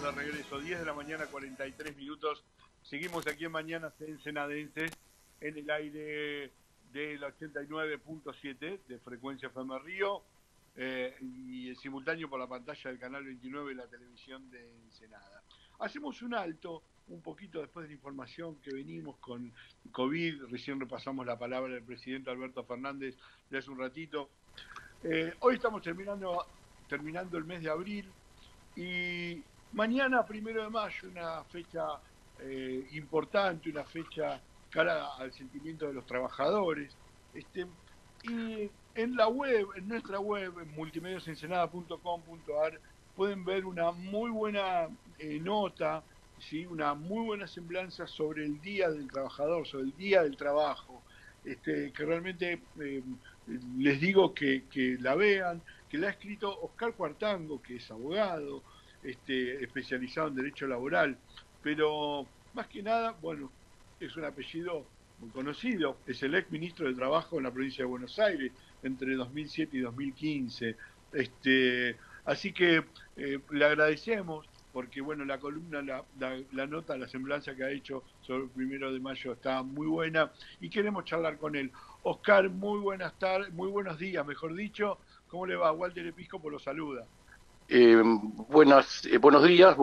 de regreso, 10 de la mañana, 43 minutos. Seguimos aquí en Mañanas Ensenadenses, en el aire del 89.7 de Frecuencia FM Río, y en simultáneo por la pantalla del canal 29 de la televisión de Ensenada. Hacemos un alto, un poquito después de la información que venimos con COVID. Recién repasamos la palabra del presidente Alberto Fernández de hace un ratito. Hoy estamos terminando el mes de abril y mañana, 1 de mayo, una fecha importante, una fecha cara al sentimiento de los trabajadores. Y en la web, en nuestra web, en multimediosensenada.com.ar, pueden ver una muy buena nota, ¿sí? Una muy buena semblanza sobre el Día del Trabajador, sobre el Día del Trabajo, que realmente les digo que la vean, que la ha escrito Oscar Cuartango, que es abogado, especializado en Derecho Laboral, pero más que nada, bueno, es un apellido muy conocido, es el ex ministro de Trabajo en la provincia de Buenos Aires entre 2007 y 2015. Así que le agradecemos porque, bueno, la columna, la nota, la semblanza que ha hecho sobre el 1 de mayo está muy buena y queremos charlar con él. Oscar, muy buenas tardes, muy buenos días, mejor dicho. ¿Cómo le va? Walter Episcopo lo saluda. Buenos días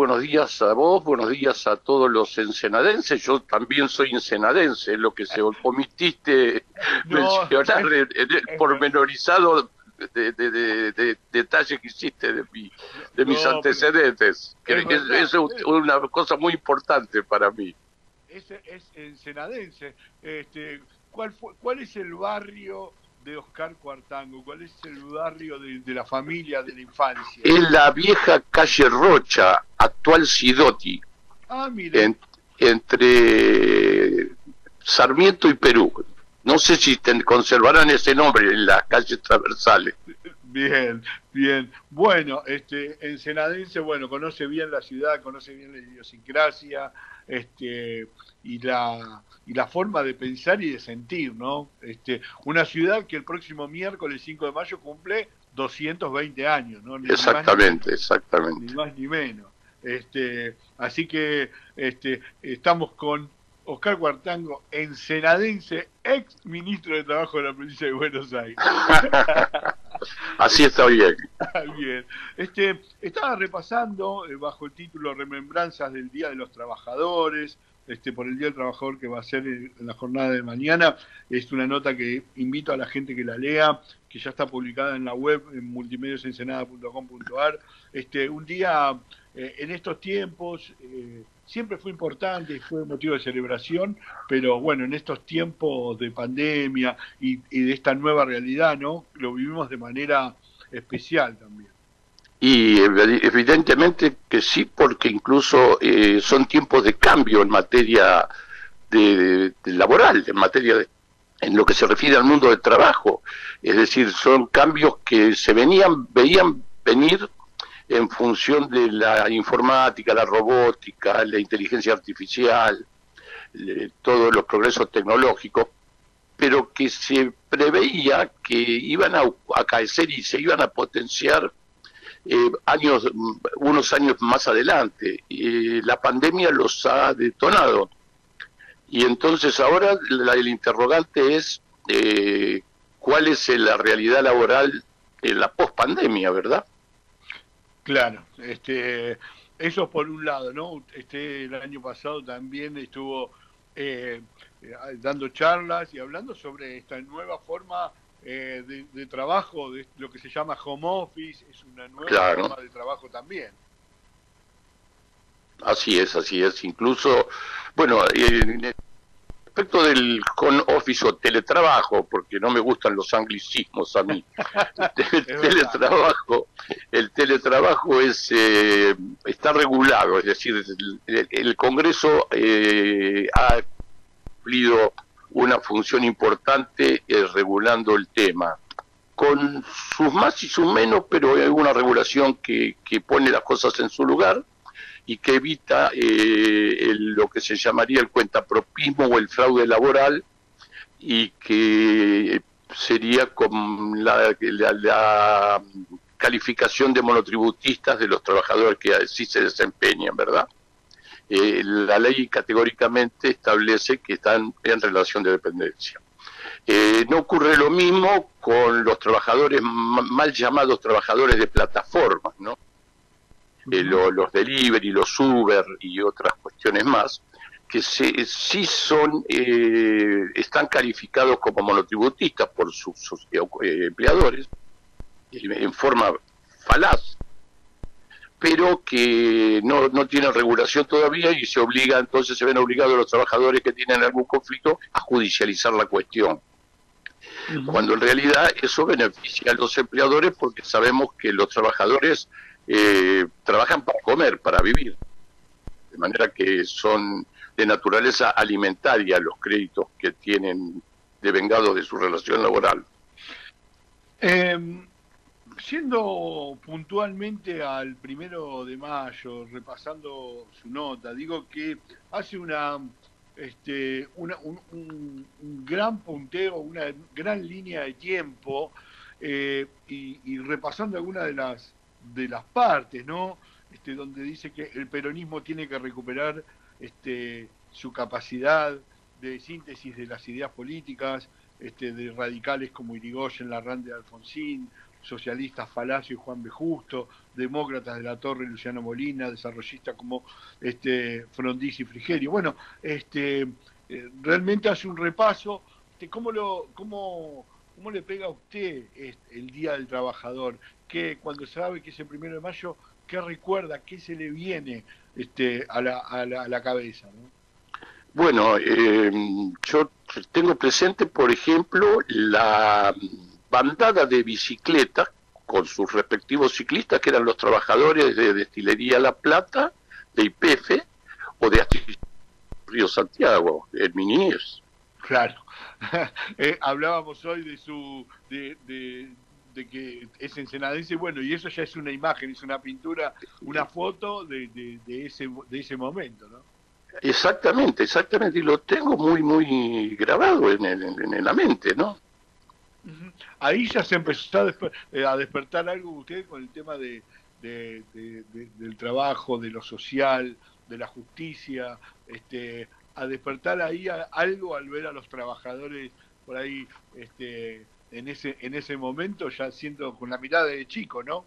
a vos, buenos días a todos los ensenadenses. Yo también soy ensenadense, lo que se omitiste mencionar en el pormenorizado de detalle que hiciste de mis antecedentes, que es una cosa muy importante para mí. Es ensenadense. ¿Cuál es el barrio de Oscar Cuartango? ¿Cuál es el barrio de la familia, de la infancia? Es la vieja calle Rocha, actual Sidoti, entre Sarmiento y Perú. No sé si conservarán ese nombre en las calles transversales. Bien, bien. Bueno, ensenadense, bueno, conoce bien la ciudad, conoce bien la idiosincrasia, y la forma de pensar y de sentir, ¿no? Una ciudad que el próximo miércoles 5 de mayo cumple 220 años, ¿no? Exactamente. Ni más ni menos. Así que estamos con Oscar Cuartango, ensenadense, ex ministro de Trabajo de la provincia de Buenos Aires. Así está bien. Bien. Estaba repasando bajo el título Remembranzas del Día de los Trabajadores, por el Día del Trabajador que va a ser en la jornada de mañana. Es una nota que invito a la gente que la lea, que ya está publicada en la web, en multimediosensenada.com.ar. Un día, en estos tiempos, siempre fue importante y fue motivo de celebración, pero bueno, en estos tiempos de pandemia y de esta nueva realidad, ¿no? Lo vivimos de manera especial también. Y evidentemente que sí, porque incluso son tiempos de cambio en materia de laboral, en lo que se refiere al mundo del trabajo. Es decir, son cambios que veían venir en función de la informática, la robótica, la inteligencia artificial, todos los progresos tecnológicos, pero que se preveía que iban a acaecer y se iban a potenciar unos años más adelante. La pandemia los ha detonado. Y entonces ahora el interrogante es cuál es la realidad laboral en la pospandemia, ¿verdad? Claro, eso por un lado, ¿no? El año pasado también estuvo dando charlas y hablando sobre esta nueva forma de trabajo, de lo que se llama home office, es una nueva forma de trabajo también. Así es. Incluso, bueno, respecto del home office o teletrabajo, porque no me gustan los anglicismos a mí, el teletrabajo está regulado, es decir, el Congreso ha cumplido una función importante regulando el tema, con sus más y sus menos, pero hay una regulación que pone las cosas en su lugar y que evita lo que se llamaría el cuentapropismo o el fraude laboral, y que sería con la calificación de monotributistas de los trabajadores que así se desempeñan, ¿verdad? La ley categóricamente establece que están en relación de dependencia. No ocurre lo mismo con los trabajadores mal llamados trabajadores de plataformas, ¿no? Los delivery, los Uber y otras cuestiones más, que sí están calificados como monotributistas por sus empleadores en forma falaz, pero que no tienen regulación todavía y entonces se ven obligados los trabajadores que tienen algún conflicto a judicializar la cuestión. Cuando en realidad eso beneficia a los empleadores, porque sabemos que los trabajadores trabajan para comer, para vivir, de manera que son de naturaleza alimentaria los créditos que tienen devengados de su relación laboral. Siendo puntualmente al 1 de mayo, repasando su nota, digo que hace un gran punteo, una gran línea de tiempo, y repasando algunas de las partes, ¿no? Donde dice que el peronismo tiene que recuperar su capacidad de síntesis de las ideas políticas, de radicales como Irigoyen, Larrande, Alfonsín, socialistas Palacio y Juan B. Justo, demócratas de la Torre, Luciano Molina, desarrollistas como Frondizi y Frigerio. Bueno, realmente hace un repaso. ¿Cómo le pega a usted el Día del Trabajador? Que cuando sabe que es el 1 de mayo, ¿qué recuerda? ¿Qué se le viene a la cabeza, ¿no? Bueno, yo tengo presente, por ejemplo, la bandada de bicicleta con sus respectivos ciclistas, que eran los trabajadores de Destilería La Plata, de YPF o de Río Santiago, el Miniers. Claro. Hablábamos hoy de que es ensenadense, bueno, y eso ya es una imagen, es una pintura, una foto de ese momento, ¿no? Exactamente, y lo tengo muy grabado en la mente, ¿no? Ahí ya se empezó a despertar algo usted con el tema del trabajo, de lo social, de la justicia, a despertar ahí algo al ver a los trabajadores por ahí en ese momento, ya siendo con la mirada de chico, ¿no?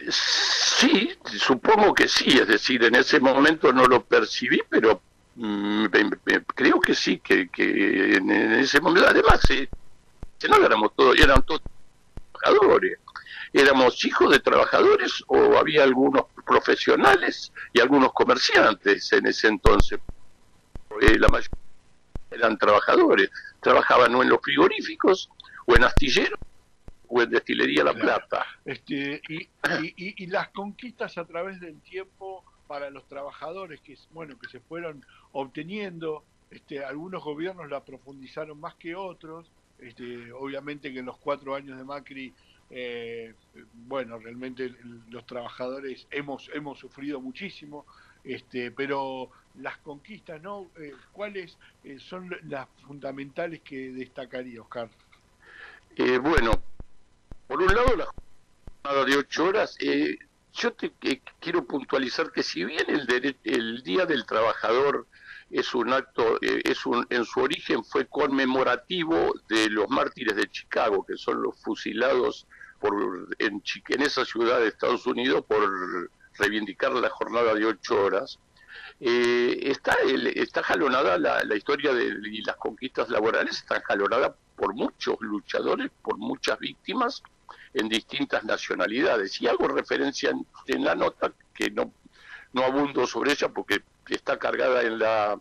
Sí, supongo que sí, es decir, en ese momento no lo percibí, pero creo que sí, que en ese momento, además, no éramos todos, eran todos trabajadores, éramos hijos de trabajadores o había algunos profesionales y algunos comerciantes en ese entonces. La mayoría eran trabajadores, trabajaban o en los frigoríficos o en astilleros o en Destilería La Plata. Y las conquistas a través del tiempo para los trabajadores que se fueron obteniendo, algunos gobiernos la profundizaron más que otros. Obviamente que en los 4 años de Macri, realmente los trabajadores hemos sufrido muchísimo, pero las conquistas, ¿no? ¿Cuáles son las fundamentales que destacaría, Oscar? Bueno, por un lado la jornada de 8 horas, yo quiero puntualizar que si bien el Día del Trabajador es un acto, en su origen fue conmemorativo de los mártires de Chicago, que son los fusilados en esa ciudad de Estados Unidos por reivindicar la jornada de 8 horas. Está jalonada la historia y las conquistas laborales están jalonadas por muchos luchadores, por muchas víctimas en distintas nacionalidades. Y hago referencia en la nota, que no abundo sobre ella porque está cargada en la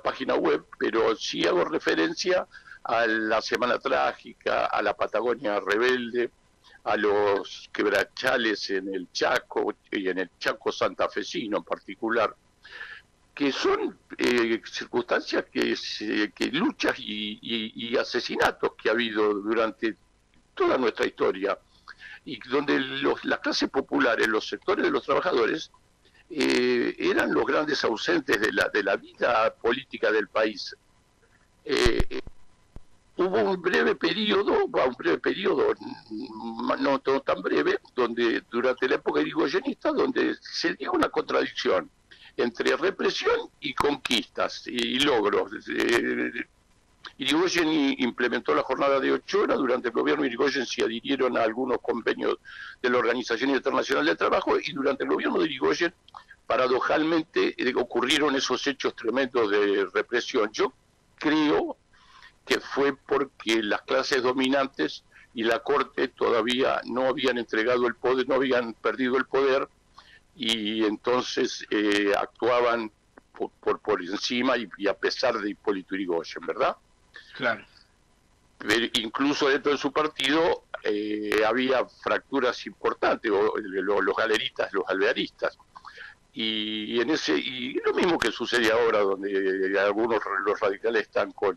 página web, pero sí hago referencia a la Semana Trágica, a la Patagonia Rebelde, a los quebrachales en el Chaco y en el Chaco santafesino en particular, que son circunstancias que luchas y asesinatos que ha habido durante toda nuestra historia, y donde las clases populares, los sectores de los trabajadores, eran los grandes ausentes de la vida política del país. hubo un breve periodo, no tan breve, donde durante la época irigoyenista, donde se dio una contradicción entre represión y conquistas y logros. Irigoyen implementó la jornada de 8 horas. Durante el gobierno de Irigoyen se adhirieron a algunos convenios de la Organización Internacional del Trabajo, y durante el gobierno de Irigoyen, paradojalmente, ocurrieron esos hechos tremendos de represión. Yo creo que fue porque las clases dominantes y la corte todavía no habían entregado el poder, no habían perdido el poder, y entonces actuaban por encima y a pesar de Hipólito Yrigoyen, ¿verdad? Claro. Pero incluso dentro de su partido había fracturas importantes, los galeristas, los alvearistas, y lo mismo que sucede ahora, donde algunos los radicales están con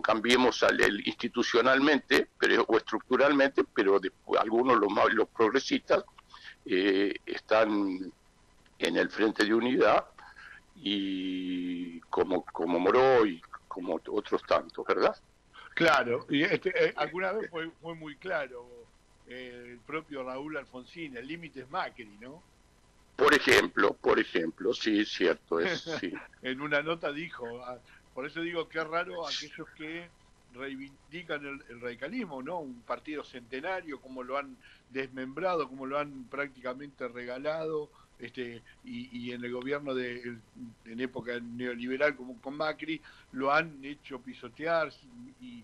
cambiemos institucionalmente o estructuralmente, pero algunos los progresistas están en el Frente de Unidad, y como Moró y como otros tantos, ¿verdad? Claro, y alguna vez fue muy claro el propio Raúl Alfonsín, el límite es Macri, ¿no? Por ejemplo, sí, cierto, sí. En una nota dijo, por eso digo que es raro aquellos que reivindican el radicalismo, ¿no? Un partido centenario, como lo han desmembrado, como lo han prácticamente regalado, y en el gobierno en época neoliberal como con Macri, lo han hecho pisotear y,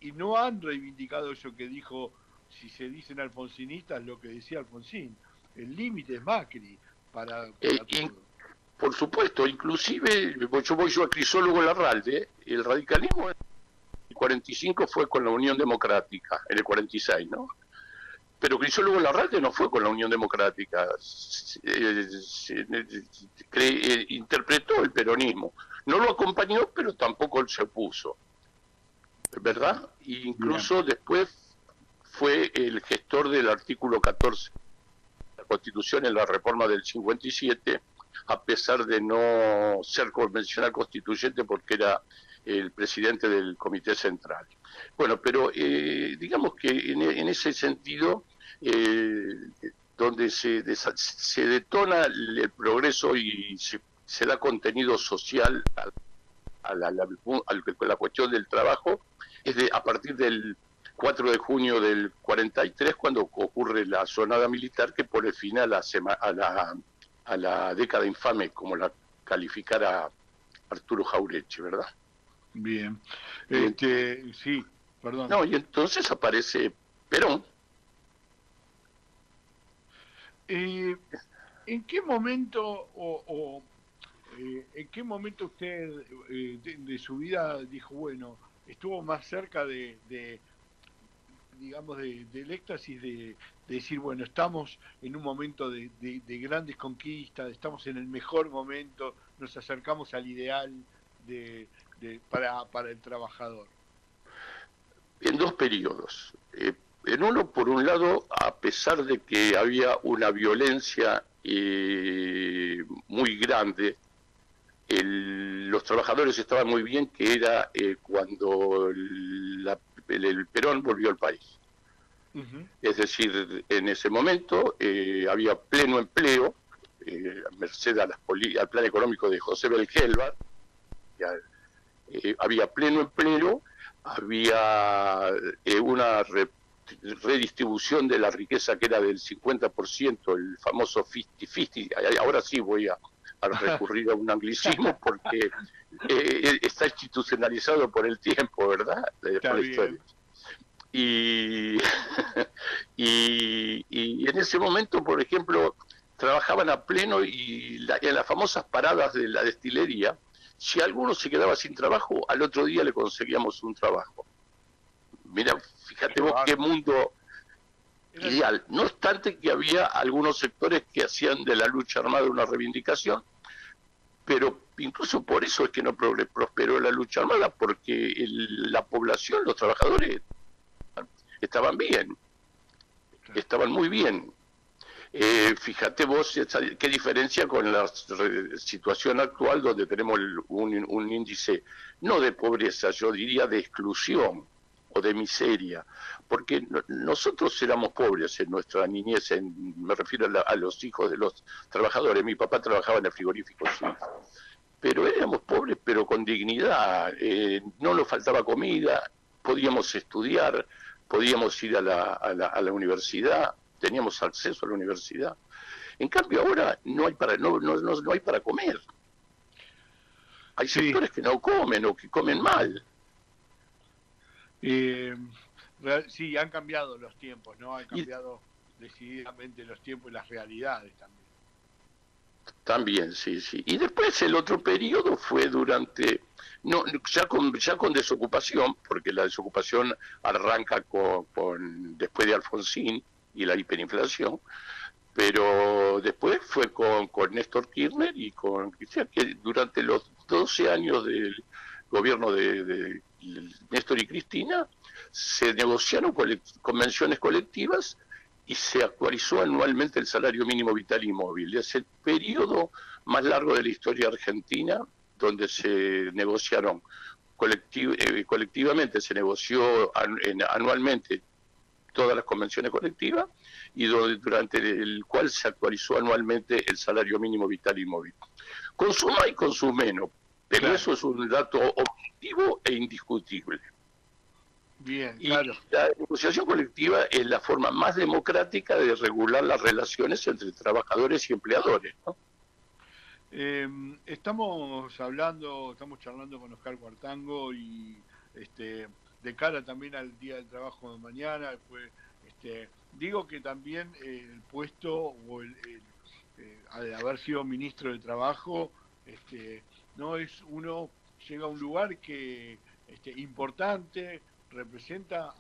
y no han reivindicado eso que dijo, si se dicen alfonsinistas, lo que decía Alfonsín, el límite es Macri para todo. Por supuesto, inclusive yo a Crisólogo Larralde, el radicalismo en el 45 fue con la Unión Democrática, en el 46, ¿no? Pero Crisólogo Larralde no fue con la Unión Democrática, interpretó el peronismo, no lo acompañó, pero tampoco se opuso, ¿verdad? E incluso después fue el gestor del artículo 14 de la Constitución en la reforma del 57, a pesar de no ser convencional constituyente, porque era el presidente del Comité Central. Bueno, pero digamos que en ese sentido, donde se detona el progreso y se da contenido social a la cuestión del trabajo, es a partir del 4 de junio del 43, cuando ocurre la sonada militar que pone fin a la década infame, como la calificara Arturo Jauretche, ¿verdad? Bien. Sí, perdón. No, y entonces aparece Perón. ¿En qué momento en qué momento usted de su vida dijo, bueno, estuvo más cerca digamos, del éxtasis de decir, bueno, estamos en un momento de grandes conquistas, estamos en el mejor momento, nos acercamos al ideal para el trabajador? En dos periodos. En uno, por un lado, a pesar de que había una violencia muy grande, los trabajadores estaban muy bien, que era cuando el Perón volvió al país. Uh-huh. Es decir, en ese momento había pleno empleo, merced al plan económico de José Belgelbar, había pleno empleo, había una redistribución de la riqueza que era del 50%, el famoso 50-50. Ahora sí voy a recurrir a un anglicismo porque está institucionalizado por el tiempo, ¿verdad? Por la historia. Y en ese momento, por ejemplo, trabajaban a pleno, y en las famosas paradas de la destilería, si alguno se quedaba sin trabajo, al otro día le conseguíamos un trabajo. Mira, fíjate vos qué mundo ideal. No obstante que había algunos sectores que hacían de la lucha armada una reivindicación, pero incluso por eso es que no prosperó la lucha armada, porque la población, los trabajadores, estaban bien, estaban muy bien. Fíjate vos qué diferencia con la situación actual donde tenemos un índice no de pobreza, yo diría de exclusión o de miseria, porque nosotros éramos pobres en nuestra niñez, me refiero a los hijos de los trabajadores. Mi papá trabajaba en el frigorífico, sí, pero éramos pobres pero con dignidad, no nos faltaba comida, podíamos estudiar, podíamos ir a la universidad, teníamos acceso a la universidad. En cambio ahora no hay no hay para comer. Hay sectores que no comen o que comen mal. Sí, han cambiado los tiempos, ¿no? Han cambiado decididamente los tiempos y las realidades también. También, sí, sí. Y después el otro periodo fue durante, no, ya con desocupación, porque la desocupación arranca después de Alfonsín y la hiperinflación, pero después fue con Néstor Kirchner y con Cristina, que durante los 12 años del gobierno de Néstor y Cristina se negociaron convenciones colectivas y se actualizó anualmente el salario mínimo vital y móvil. Es el periodo más largo de la historia argentina donde se negociaron colectivamente, se negoció anualmente todas las convenciones colectivas y durante el cual se actualizó anualmente el salario mínimo vital y móvil. Con su más y con su menos, pero claro, eso es un dato objetivo e indiscutible. Bien, y claro, la negociación colectiva es la forma más democrática de regular las relaciones entre trabajadores y empleadores, ¿no? Estamos charlando con Oscar Cuartango y de cara también al Día del Trabajo de mañana, pues digo que también el puesto o al haber sido ministro de Trabajo, no es uno llega a un lugar que importante, representa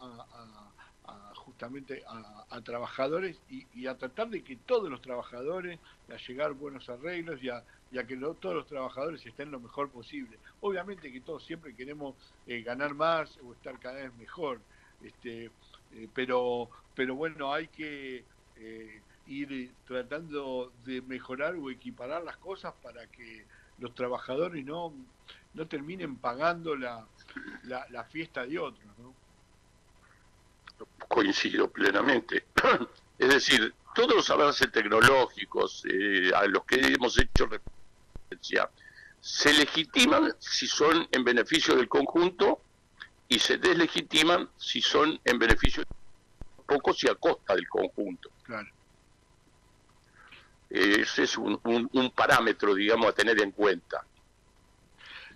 justamente a trabajadores y a tratar de que todos los trabajadores, a llegar buenos arreglos y a que todos los trabajadores estén lo mejor posible. Obviamente que todos siempre queremos ganar más o estar cada vez mejor, pero bueno, hay que ir tratando de mejorar o equiparar las cosas para que los trabajadores no terminen pagando la fiesta de otros, ¿no? Coincido plenamente. Es decir, todos los avances tecnológicos a los que hemos hecho referencia se legitiman si son en beneficio del conjunto y se deslegitiman si son en beneficio de pocos y a costa del conjunto. Claro. Ese es un parámetro, digamos, a tener en cuenta.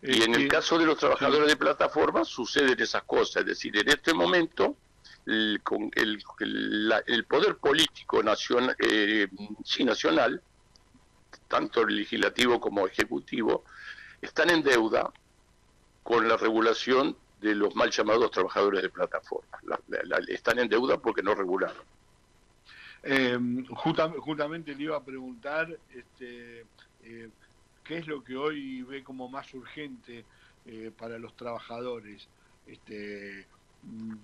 Y en el caso de los trabajadores de plataformas suceden esas cosas. Es decir, en este momento el poder político nacional, tanto el legislativo como ejecutivo, están en deuda con la regulación de los mal llamados trabajadores de plataformas. Están en deuda porque no regularon. Justamente le iba a preguntar qué es lo que hoy ve como más urgente para los trabajadores,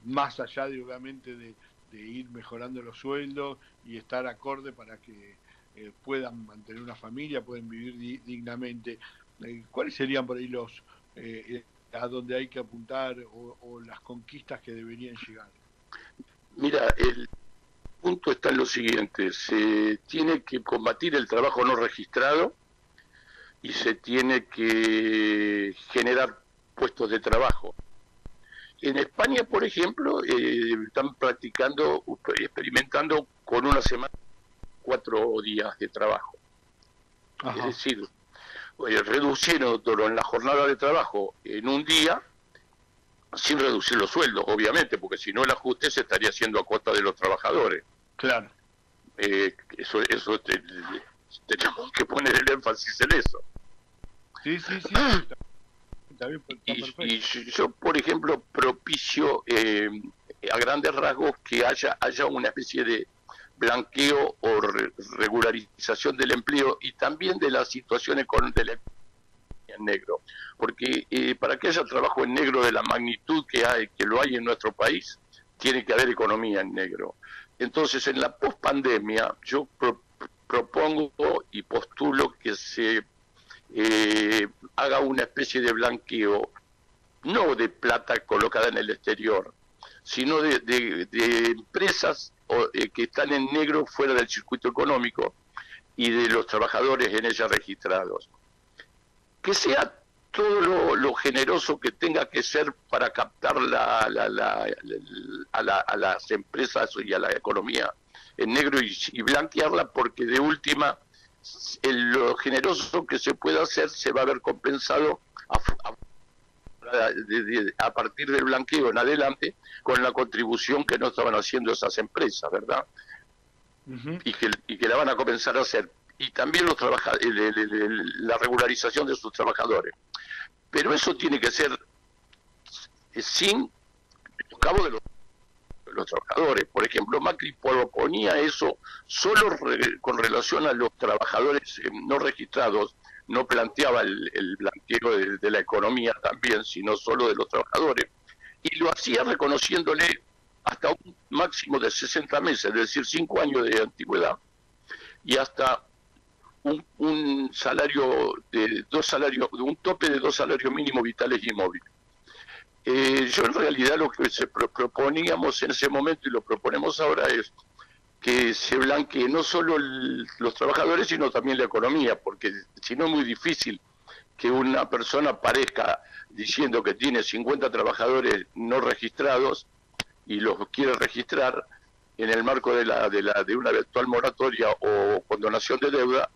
más allá de obviamente de ir mejorando los sueldos y estar acorde para que puedan mantener una familia, pueden vivir dignamente. ¿Cuáles serían por ahí los a donde hay que apuntar o las conquistas que deberían llegar? Mira, el punto está en lo siguiente: se tiene que combatir el trabajo no registrado y se tiene que generar puestos de trabajo. En España, por ejemplo, están experimentando con una semana 4 días de trabajo. Ajá. Es decir, reducieron la jornada de trabajo en un día, sin reducir los sueldos, obviamente, porque si no el ajuste se estaría haciendo a costa de los trabajadores. Claro. Eso tenemos que poner el énfasis en eso. Sí. Está bien, y yo, por ejemplo, propicio a grandes rasgos que haya una especie de blanqueo o regularización del empleo y también de la situación económica en negro, porque para que haya trabajo en negro de la magnitud que lo hay en nuestro país, tiene que haber economía en negro. Entonces, en la pospandemia, yo propongo y postulo que se haga una especie de blanqueo, no de plata colocada en el exterior, sino de empresas que están en negro fuera del circuito económico y de los trabajadores en ellas registrados. Que sea todo lo generoso que tenga que ser para captar a las empresas y a la economía en negro y blanquearla, porque de última lo generoso que se pueda hacer se va a ver compensado a partir del blanqueo en adelante con la contribución que no estaban haciendo esas empresas, ¿verdad? Y que la van a comenzar a hacer. Y también los la regularización de sus trabajadores. Pero eso tiene que ser sin cabo de los trabajadores. Por ejemplo, Macri proponía eso solo con relación a los trabajadores no registrados, no planteaba el blanqueo de la economía también, sino solo de los trabajadores, y lo hacía reconociéndole hasta un máximo de 60 meses, es decir, 5 años de antigüedad, y hasta un salario de un tope de 2 salarios mínimos vitales y móviles. Yo en realidad lo que proponíamos en ese momento y lo proponemos ahora es que se blanquee no solo los trabajadores, sino también la economía, porque si no es muy difícil que una persona aparezca diciendo que tiene 50 trabajadores no registrados y los quiere registrar en el marco de una eventual moratoria o condonación de deuda,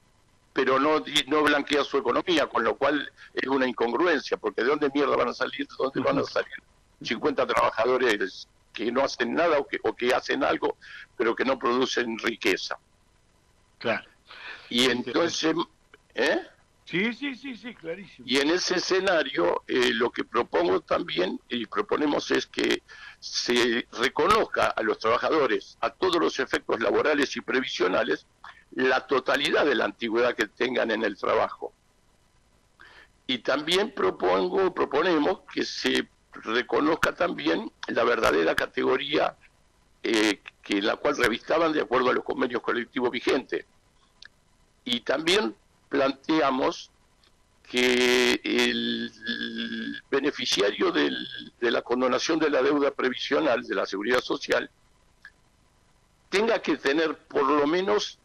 pero no blanquea su economía, con lo cual es una incongruencia, porque ¿de dónde mierda van a salir? ¿De dónde van a salir 50 trabajadores que no hacen nada o que hacen algo, pero que no producen riqueza? Claro. Y entonces... Sí, clarísimo. Y en ese escenario, lo que propongo también, y proponemos, es que se reconozca a los trabajadores, a todos los efectos laborales y previsionales, la totalidad de la antigüedad que tengan en el trabajo. Y también proponemos que se reconozca también la verdadera categoría que la cual revistaban de acuerdo a los convenios colectivos vigentes. Y también planteamos que el beneficiario de la condonación de la deuda previsional de la Seguridad Social tenga que tener por lo menos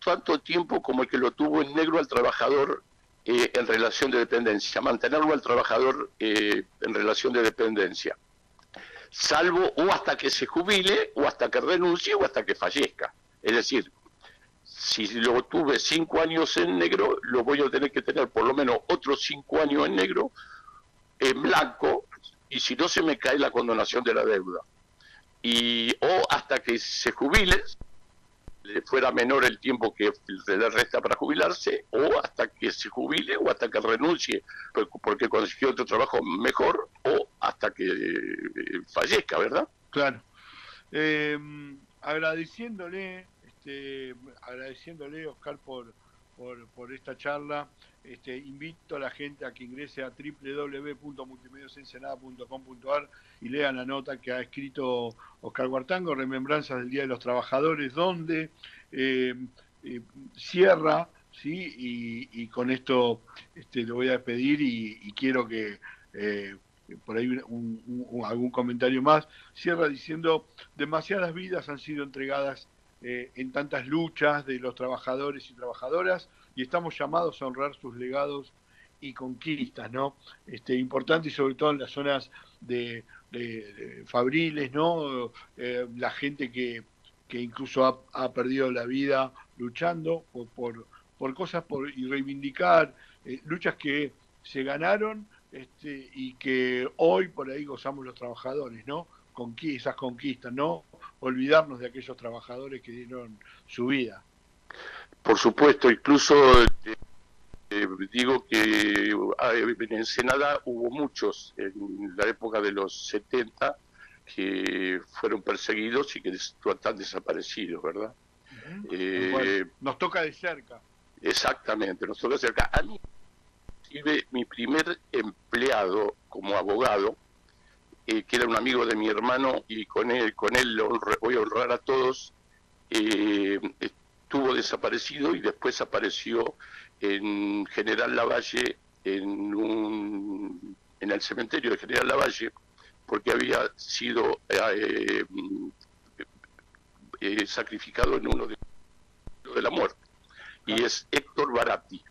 tanto tiempo como el que lo tuvo en negro al trabajador en relación de dependencia, mantenerlo al trabajador en relación de dependencia, salvo o hasta que se jubile, o hasta que renuncie, o hasta que fallezca. Es decir, si lo tuve 5 años en negro, lo voy a tener que tener por lo menos otros 5 años en negro, en blanco, y si no se me cae la condonación de la deuda. O hasta que se jubile, fuera menor el tiempo que le resta para jubilarse, o hasta que se jubile, o hasta que renuncie porque consiguió otro trabajo mejor, o hasta que fallezca, ¿verdad? Claro. Agradeciéndole, Oscar, por esta charla. Invito a la gente a que ingrese a www.multimediosensenada.com.ar y lean la nota que ha escrito Oscar Huartango, Remembranzas del Día de los Trabajadores, donde cierra, ¿sí? Y con esto lo voy a pedir y quiero que por ahí algún comentario más. Cierra diciendo: demasiadas vidas han sido entregadas en tantas luchas de los trabajadores y trabajadoras, y estamos llamados a honrar sus legados y conquistas, ¿no? Importante, y sobre todo en las zonas de fabriles, ¿no? La gente que incluso ha perdido la vida luchando por cosas, y reivindicar luchas que se ganaron, y que hoy por ahí gozamos los trabajadores, ¿no? Esas conquistas, ¿no? Olvidarnos de aquellos trabajadores que dieron su vida. Por supuesto, incluso digo que en Ensenada hubo muchos en la época de los 70 que fueron perseguidos y que están desaparecidos, ¿verdad? Bueno, nos toca de cerca. Exactamente, nos toca de cerca. A mí, mi primer empleado como abogado que era un amigo de mi hermano, y con él voy a honrar a todos. Estuvo desaparecido y después apareció en General Lavalle, en el cementerio de General Lavalle, porque había sido sacrificado en uno de la muerte. Y es Héctor Baratti.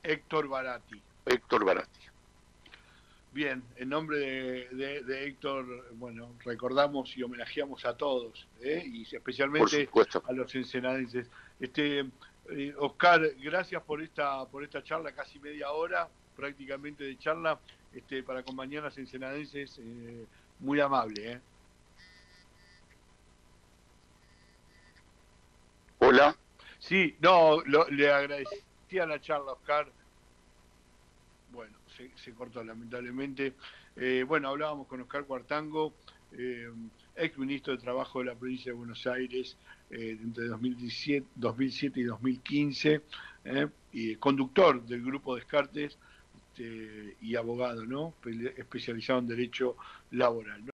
Héctor Baratti. Héctor Baratti. Bien, en nombre de Héctor, bueno, recordamos y homenajeamos a todos, y especialmente a los ensenadenses. Oscar, gracias por esta charla, casi media hora prácticamente de charla, para acompañar a los ensenadenses, muy amable. Hola. Sí, no, le agradecía la charla, Oscar. Bueno, se cortó lamentablemente. Bueno, hablábamos con Oscar Cuartango, ex ministro de Trabajo de la provincia de Buenos Aires, entre 2007 y 2015, y conductor del Grupo Descartes, y abogado, ¿no? Especializado en Derecho Laboral, ¿no?